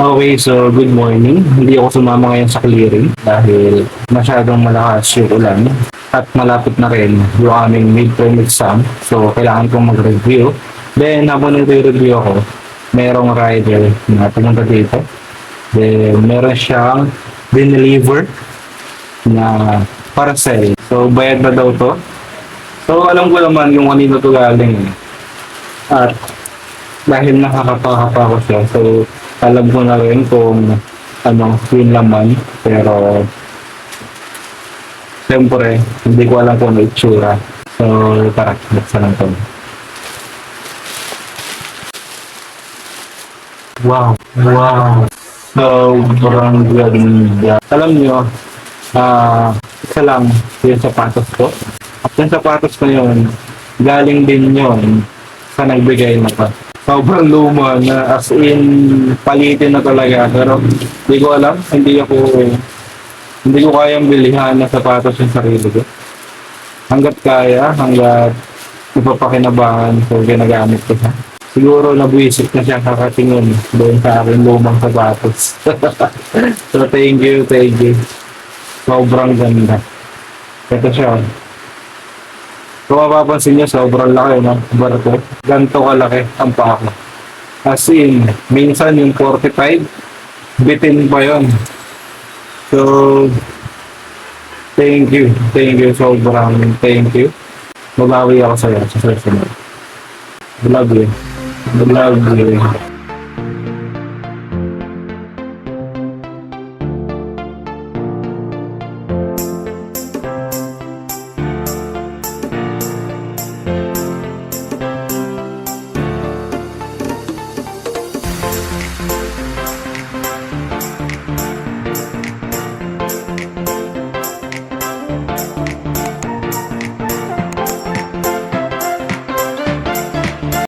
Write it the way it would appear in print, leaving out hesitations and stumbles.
Okay, so good morning. Hindi ako sumama ngayon sa clearing dahil masyadong malakas yung ulan at malapit na rin yung aming midterm exam. So, kailangan kong mag-review. Then, habang nagre-review ako, merong rider na pumunta dito. Then, meron siyang dineliver na parcel. So, bayad na daw to. So, alam ko naman yung kanino to galing. At dahil nakakapahapa ko siya, so alam ko na rin kung ano yung laman, pero siyempre hindi ko alam kung ano itsura. So tara, buksan lang to. Wow! Wow! Sobrang ganda. Alam nyo, isa lang yung sapatos ko. At yung sapatos ko yun, galing din yun sa nagbigay na to. Sobrang luma na as in palitin na talaga, pero hindi ko alam, hindi ko kayang bilihan ng sapatos yung sarili ko. Hanggat kaya, hanggat ipapakinabangan ko, ginagamit ko siya. Siguro nabuisip na siya kakatingin doon sa aking lumang sapatos. So thank you, thank you. Sobrang ganda. Ito siya. Kung mapapansin niyo, sobrang laki ng barko. Ganito kalaki ang pako. As in, minsan yung 45, bitin pa yun. So, thank you. Thank you, sobrang thank you. Mabawi ako sa'yo sa susunod. Love you. Love you.